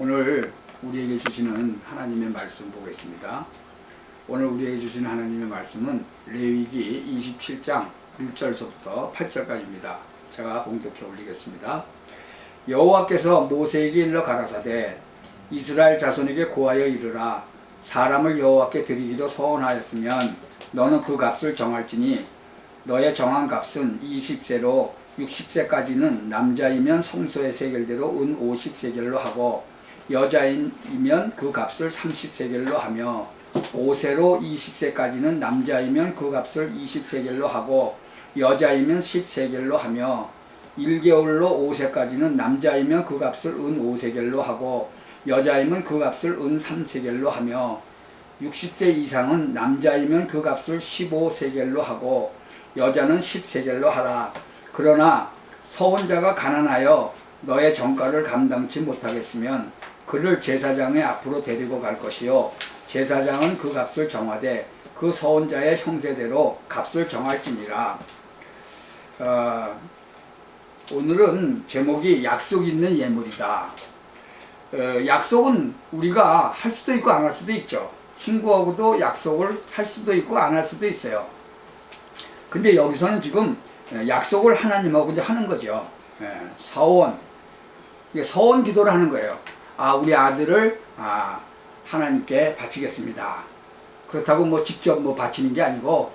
오늘 우리에게 주시는 하나님의 말씀 보겠습니다. 오늘 우리에게 주시는 하나님의 말씀은 레위기 27장 1절서부터 8절까지입니다. 제가 봉독해 올리겠습니다. 여호와께서 모세에게 일러 가라사대 이스라엘 자손에게 고하여 이르라. 사람을 여호와께 드리기로 소원하였으면 너는 그 값을 정할지니 너의 정한 값은 20세로 60세까지는 남자이면 성소의 세겔대로 은 50세겔로 하고 여자이면 그 값을 30세겔로 하며 5세로 20세까지는 남자이면 그 값을 20세겔로 하고 여자이면 10세겔로 하며 1개월로 5세까지는 남자이면 그 값을 은 5세겔로 하고 여자이면 그 값을 은 3세겔로 하며 60세 이상은 남자이면 그 값을 15세겔로 하고 여자는 10세겔로 하라. 그러나 서원자가 가난하여 너의 정가를 감당치 못하겠으면 그를 제사장의 앞으로 데리고 갈 것이요 제사장은 그 값을 정하되 그 서원자의 형세대로 값을 정할지니라. 오늘은 제목이 약속 있는 예물이다. 약속은 우리가 할 수도 있고 안 할 수도 있죠. 친구하고도 약속을 할 수도 있고 안 할 수도 있어요. 근데 여기서는 지금 약속을 하나님하고 이제 하는 거죠. 서원 기도를 하는 거예요. 우리 아들을 하나님께 바치겠습니다. 그렇다고 뭐 직접 뭐 바치는 게 아니고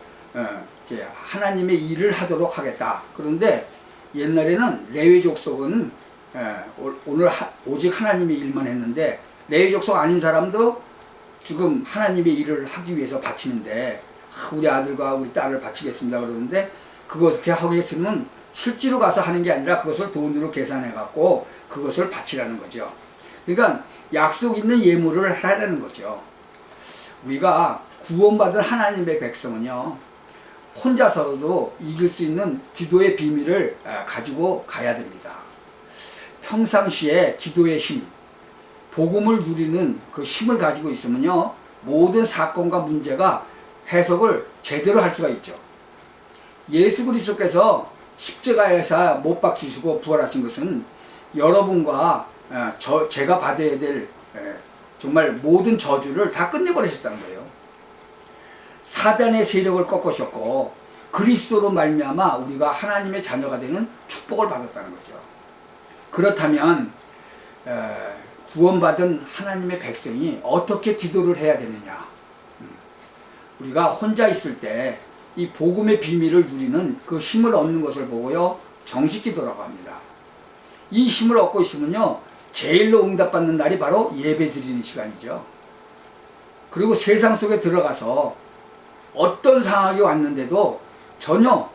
이제 하나님의 일을 하도록 하겠다. 그런데 옛날에는 레위 족속은 오늘 오직 하나님의 일만 했는데 레위 족속 아닌 사람도 지금 하나님의 일을 하기 위해서 바치는데 우리 아들과 우리 딸을 바치겠습니다 그러는데 그것을 하겠으면 실제로 가서 하는 게 아니라 그것을 돈으로 계산해 갖고 그것을 바치라는 거죠. 그러니까 약속 있는 예물을 하라는 거죠. 우리가 구원받은 하나님의 백성은요 혼자서도 이길 수 있는 기도의 비밀을 가지고 가야 됩니다. 평상시에 기도의 힘, 복음을 누리는 그 힘을 가지고 있으면요 모든 사건과 문제가 해석을 제대로 할 수가 있죠. 예수 그리스도께서 십자가에서 못 박히시고 부활하신 것은 여러분과 제가 받아야 될 정말 모든 저주를 다 끝내버리셨다는 거예요. 사단의 세력을 꺾으셨고 그리스도로 말미암아 우리가 하나님의 자녀가 되는 축복을 받았다는 거죠. 그렇다면 구원받은 하나님의 백성이 어떻게 기도를 해야 되느냐. 우리가 혼자 있을 때 이 복음의 비밀을 누리는 그 힘을 얻는 것을 보고요 정식기도라고 합니다. 이 힘을 얻고 있으면요 제일로 응답받는 날이 바로 예배 드리는 시간이죠. 그리고 세상 속에 들어가서 어떤 상황이 왔는데도 전혀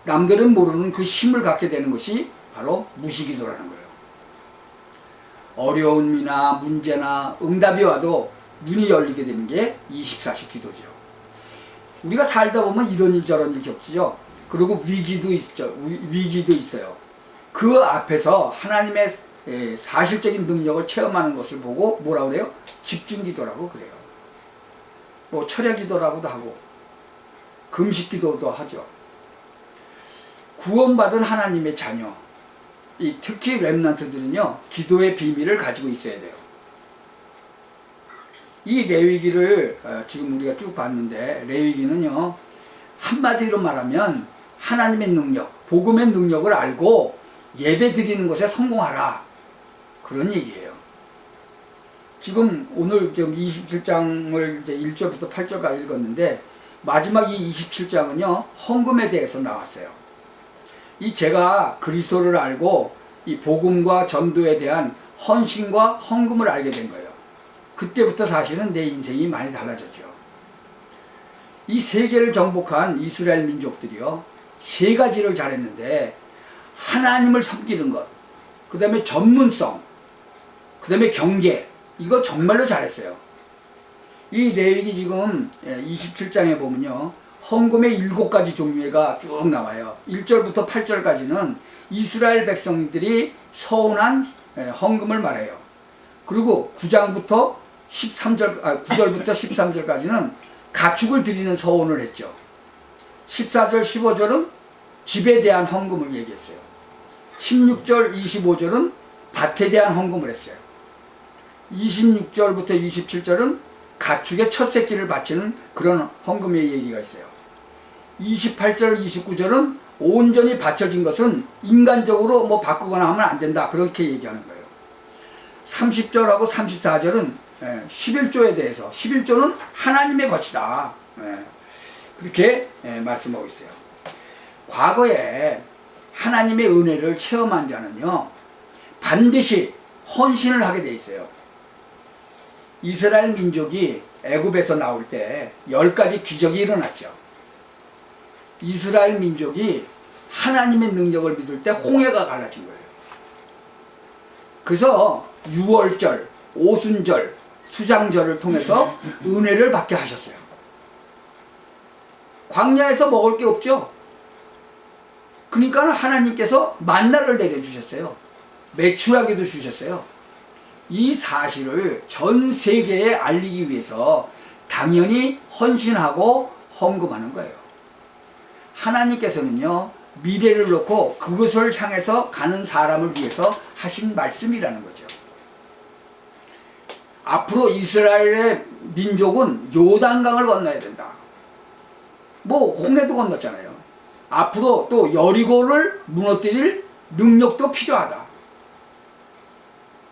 남들은 모르는 그 힘을 갖게 되는 것이 바로 무시기도라는 거예요. 어려움이나 문제나 응답이 와도 눈이 열리게 되는 게 24시 기도죠. 우리가 살다 보면 이런 일 저런 일 겪지요. 그리고 위기도 있어요. 그 앞에서 하나님의 사실적인 능력을 체험하는 것을 보고 뭐라 그래요? 집중기도라고 그래요. 뭐 철야기도라고도 하고 금식기도도 하죠. 구원받은 하나님의 자녀, 특히 렘넌트들은요 기도의 비밀을 가지고 있어야 돼요. 이 레위기를 지금 우리가 쭉 봤는데 레위기는요 한마디로 말하면 하나님의 능력, 복음의 능력을 알고 예배 드리는 것에 성공하라 그런 얘기예요. 지금 오늘 좀 27장을 이제 1절부터 8절까지 읽었는데 마지막 이 27장은요 헌금에 대해서 나왔어요. 제가 그리스도를 알고 이 복음과 전도에 대한 헌신과 헌금을 알게 된 거예요. 그때부터 사실은 내 인생이 많이 달라졌죠. 이 세계를 정복한 이스라엘 민족들이요 세 가지를 잘했는데 하나님을 섬기는 것, 그 다음에 전문성, 그 다음에 경계, 이거 정말로 잘했어요. 이 레위기 지금 27장에 보면요 헌금의 7가지 종류가 쭉 나와요. 1절부터 8절까지는 이스라엘 백성들이 서운한 헌금을 말해요. 그리고 9절부터 13절까지는 가축을 드리는 서원을 했죠. 14절 15절은 집에 대한 헌금을 얘기했어요. 16절 25절은 밭에 대한 헌금을 했어요. 26절부터 27절은 가축의 첫 새끼를 바치는 그런 헌금의 얘기가 있어요. 28절, 29절은 온전히 바쳐진 것은 인간적으로 뭐 바꾸거나 하면 안 된다. 그렇게 얘기하는 거예요. 30절하고 34절은 11조에 대해서, 11조는 하나님의 것이다. 그렇게 말씀하고 있어요. 과거에 하나님의 은혜를 체험한 자는요, 반드시 헌신을 하게 돼 있어요. 이스라엘 민족이 애굽에서 나올 때 10가지 기적이 일어났죠. 이스라엘 민족이 하나님의 능력을 믿을 때 홍해가 갈라진 거예요. 그래서 유월절, 오순절, 수장절을 통해서 은혜를 받게 하셨어요. 광야에서 먹을 게 없죠. 그러니까 하나님께서 만나를 내려주셨어요. 매출하게도 주셨어요. 이 사실을 전 세계에 알리기 위해서 당연히 헌신하고 헌금하는 거예요. 하나님께서는요, 미래를 놓고 그것을 향해서 가는 사람을 위해서 하신 말씀이라는 거죠. 앞으로 이스라엘의 민족은 요단강을 건너야 된다. 뭐 홍해도 건넜잖아요. 앞으로 또 여리고를 무너뜨릴 능력도 필요하다.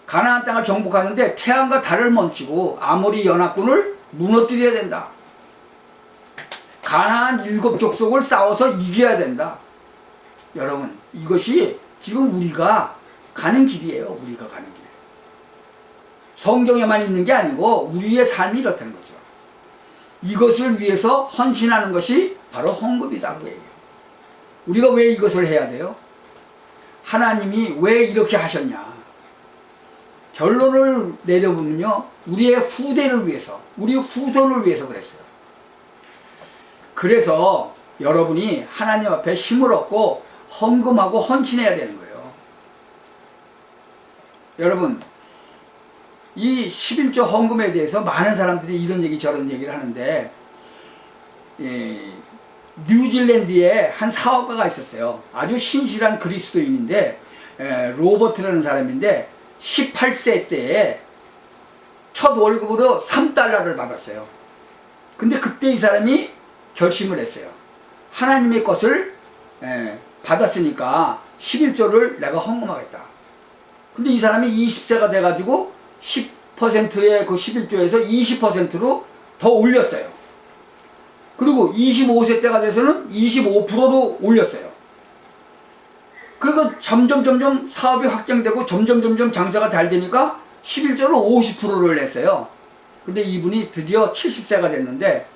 가나안 땅을 정복하는데 태양과 달을 멈추고 아모리 연합군을 무너뜨려야 된다. 가나안 7족속을 싸워서 이겨야 된다. 여러분, 이것이 지금 우리가 가는 길이에요. 우리가 가는 길. 성경에만 있는 게 아니고 우리의 삶이 이렇다는 거죠. 이것을 위해서 헌신하는 것이 바로 헌금이다. 그거예요. 우리가 왜 이것을 해야 돼요? 하나님이 왜 이렇게 하셨냐? 결론을 내려보면요, 우리의 후대를 위해서, 우리 후손을 위해서 그랬어요. 그래서 여러분이 하나님 앞에 힘을 얻고 헌금하고 헌신해야 되는 거예요. 여러분, 이 11조 헌금에 대해서 많은 사람들이 이런 얘기 저런 얘기를 하는데, 뉴질랜드에 한 사업가가 있었어요. 아주 신실한 그리스도인인데, 로버트라는 사람인데 18세 때에 첫 월급으로 3달러를 받았어요. 근데 그때 이 사람이 결심을 했어요. 하나님의 것을 받았으니까 11조를 내가 헌금하겠다. 근데 이 사람이 20세가 돼가지고 10%의 그 11조에서 20%로 더 올렸어요. 그리고 25세 때가 돼서는 25%로 올렸어요. 그리고 점점 사업이 확장되고 점점 장사가 잘 되니까 11조로 50%를 냈어요. 근데 이분이 드디어 70세가 됐는데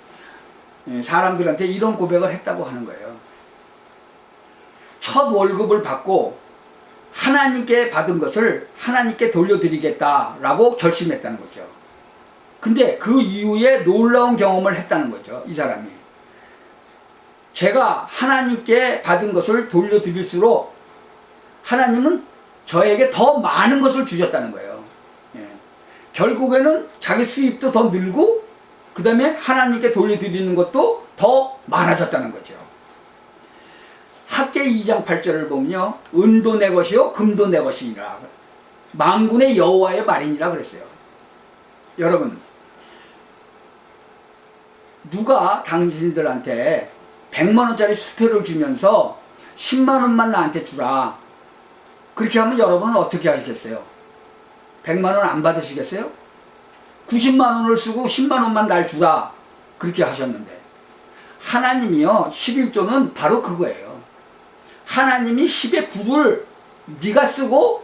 사람들한테 이런 고백을 했다고 하는 거예요. 첫 월급을 받고 하나님께 받은 것을 하나님께 돌려드리겠다라고 결심했다는 거죠. 근데 그 이후에 놀라운 경험을 했다는 거죠. 이 사람이. 제가 하나님께 받은 것을 돌려드릴수록 하나님은 저에게 더 많은 것을 주셨다는 거예요. 결국에는 자기 수입도 더 늘고 그 다음에 하나님께 돌려드리는 것도 더 많아졌다는 거죠. 학개 2장 8절을 보면요, 은도 내 것이요 금도 내 것이니라, 만군의 여호와의 말이니라 그랬어요. 여러분, 누가 당신들한테 100만원짜리 수표를 주면서 10만원만 나한테 주라, 그렇게 하면 여러분은 어떻게 하시겠어요? 100만원 안 받으시겠어요? 90만원을 쓰고 10만원만 날 주라, 그렇게 하셨는데, 하나님이요 11조는 바로 그거예요. 하나님이 10의 9를 네가 쓰고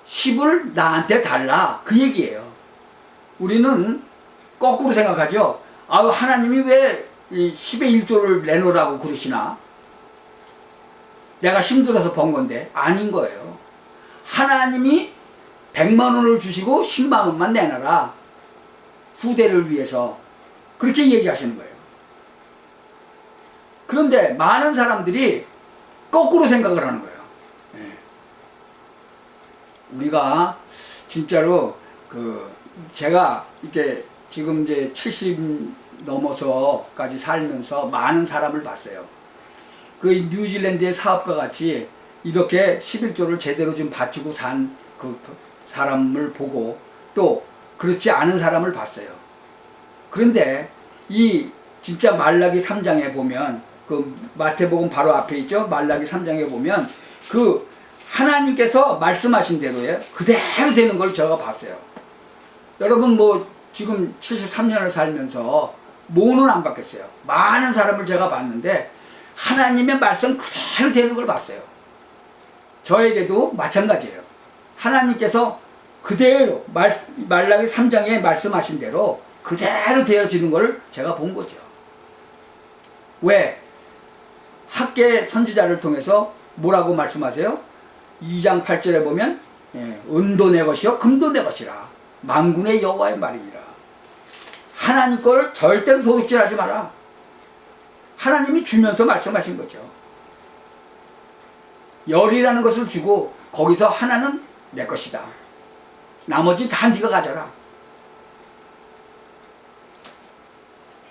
10을 나한테 달라, 그 얘기예요. 우리는 거꾸로 생각하죠. 아유, 하나님이 왜 10의 1조를 내놓으라고 그러시나? 내가 힘들어서 번 건데. 아닌 거예요. 하나님이 100만원을 주시고 10만원만 내놔라, 후대를 위해서, 그렇게 얘기하시는 거예요. 그런데 많은 사람들이 거꾸로 생각을 하는 거예요. 우리가 진짜로 제가 이렇게 지금 이제 70 넘어서까지 살면서 많은 사람을 봤어요. 그 뉴질랜드의 사업가 같이 이렇게 11조를 제대로 좀 바치고 산 사람을 보고 또 그렇지 않은 사람을 봤어요. 그런데 이 진짜 말라기 3장에 보면 그 마태복음 바로 앞에 있죠. 말라기 3장에 보면 그 하나님께서 말씀하신 대로에 그대로 되는 걸 제가 봤어요. 여러분 뭐 지금 73년을 살면서 뭐는 안 받겠어요. 많은 사람을 제가 봤는데 하나님의 말씀 그대로 되는 걸 봤어요. 저에게도 마찬가지예요. 하나님께서 그대로 말라기 3장에 말씀하신 대로 그대로 되어지는 걸 제가 본 거죠. 왜? 학계 선지자를 통해서 뭐라고 말씀하세요? 2장 8절에 보면 은도 내 것이요 금도 내 것이라 만군의 여호와의 말이니라. 하나님 걸 절대로 도둑질하지 마라. 하나님이 주면서 말씀하신 거죠. 열이라는 것을 주고 거기서 하나는 내 것이다. 나머지 다 네가 가져라.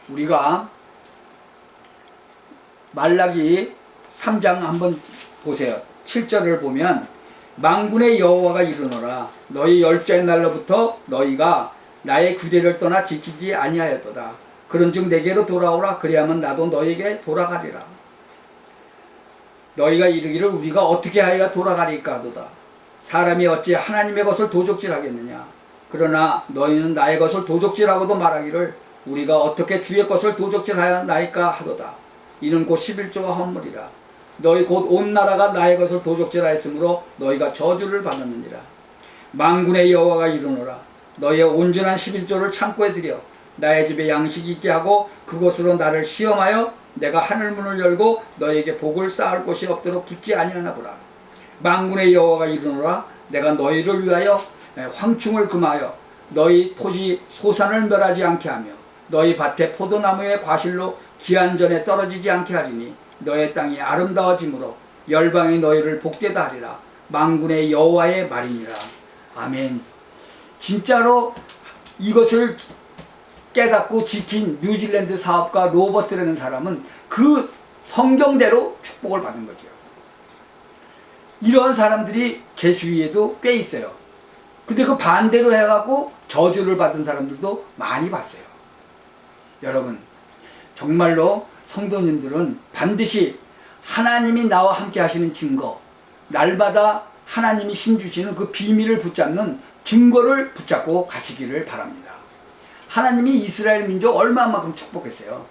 우리가 말라기 3장 한번 보세요. 7절을 보면 만군의 여호와가 이르노라 너희 열자의 날로부터 너희가 나의 규례를 떠나 지키지 아니하였도다. 그런즉 내게로 돌아오라. 그리하면 나도 너에게 돌아가리라. 너희가 이르기를 우리가 어떻게 하여야 돌아가리까 하도다. 사람이 어찌 하나님의 것을 도적질하겠느냐. 그러나 너희는 나의 것을 도적질하고도 말하기를 우리가 어떻게 주의 것을 도적질하였나이까 하도다. 이는 곧 11조와 헌물이라. 너희 곧 온 나라가 나의 것을 도적질하였으므로 너희가 저주를 받았느니라. 만군의 여호와가 이르노라 너희의 온전한 11조를 창고에 들여 나의 집에 양식이 있게 하고 그것으로 나를 시험하여 내가 하늘문을 열고 너희에게 복을 쌓을 곳이 없도록 붙지 아니하나 보라. 만군의 여호와가 이르노라 내가 너희를 위하여 황충을 금하여 너희 토지 소산을 멸하지 않게 하며 너희 밭에 포도나무의 과실로 기한전에 떨어지지 않게 하리니 너의 땅이 아름다워짐으로 열방이 너희를 복되다 하리라. 만군의 여호와의 말이니라. 아멘. 진짜로 이것을 깨닫고 지킨 뉴질랜드 사업가 로버트라는 사람은 그 성경대로 축복을 받은 거죠. 이러한 사람들이 제 주위에도 꽤 있어요. 근데 그 반대로 해갖고 저주를 받은 사람들도 많이 봤어요. 여러분 정말로 성도님들은 반드시 하나님이 나와 함께 하시는 증거, 날마다 하나님이 힘주시는 그 비밀을 붙잡는 증거를 붙잡고 가시기를 바랍니다. 하나님이 이스라엘 민족 얼마만큼 축복했어요.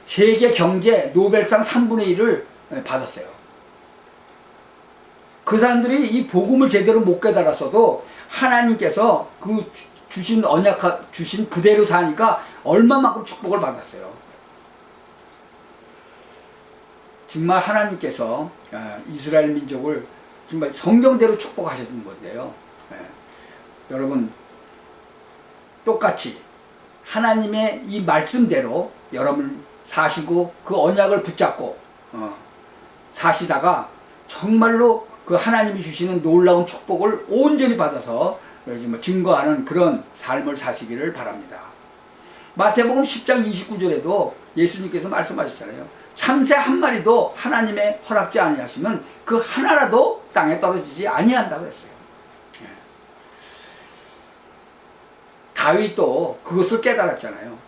세계 경제 노벨상 3분의 1을 받았어요. 그 사람들이 이 복음을 제대로 못 깨달았어도 하나님께서 그 주신 언약 주신 그대로 사니까 얼마만큼 축복을 받았어요. 정말 하나님께서 이스라엘 민족을 정말 성경대로 축복하셨는 건데요. 여러분 똑같이 하나님의 이 말씀대로 여러분 사시고 그 언약을 붙잡고 사시다가 정말로 그 하나님이 주시는 놀라운 축복을 온전히 받아서 증거하는 그런 삶을 사시기를 바랍니다. 마태복음 10장 29절에도 예수님께서 말씀하셨잖아요. 참새 한 마리도 하나님의 허락지 아니하시면 그 하나라도 땅에 떨어지지 아니한다 그랬어요. 다윗도 그것을 깨달았잖아요.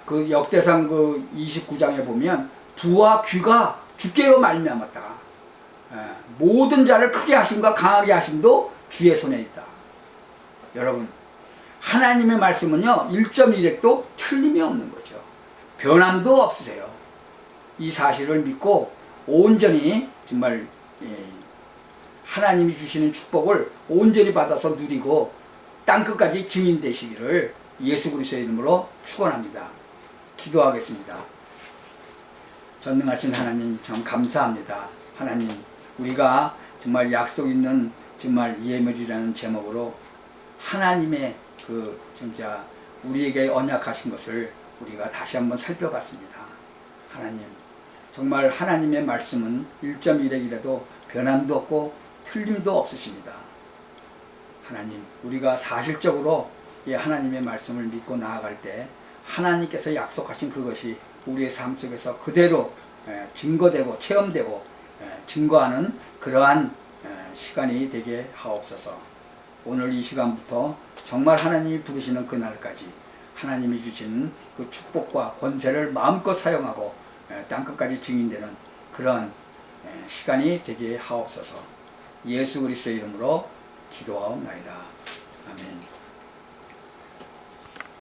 그 역대상 그 29장에 보면 부와 귀가 주께로 말미암았다. 모든 자를 크게 하심과 강하게 하심도 주의 손에 있다. 여러분 하나님의 말씀은요 1.1획도 틀림이 없는 거죠. 변함도 없으세요. 이 사실을 믿고 온전히 정말 하나님이 주시는 축복을 온전히 받아서 누리고 땅끝까지 증인 되시기를 예수 그리스도의 이름으로 축원합니다. 기도하겠습니다. 전능하신 하나님 참 감사합니다. 하나님 우리가 정말 약속 있는 정말 예물이라는 제목으로 하나님의 그 진짜 우리에게 언약하신 것을 우리가 다시 한번 살펴봤습니다. 하나님 정말 하나님의 말씀은 1.1획이라도 변함도 없고 틀림도 없으십니다. 하나님 우리가 사실적으로 이 하나님의 말씀을 믿고 나아갈 때 하나님께서 약속하신 그것이 우리의 삶 속에서 그대로 증거되고 체험되고 증거하는 그러한 시간이 되게 하옵소서. 오늘 이 시간부터 정말 하나님이 부르시는 그날까지 하나님이 주시는 그 축복과 권세를 마음껏 사용하고 땅끝까지 증인되는 그런 시간이 되게 하옵소서. 예수 그리스도의 이름으로 기도하옵나이다. 아멘.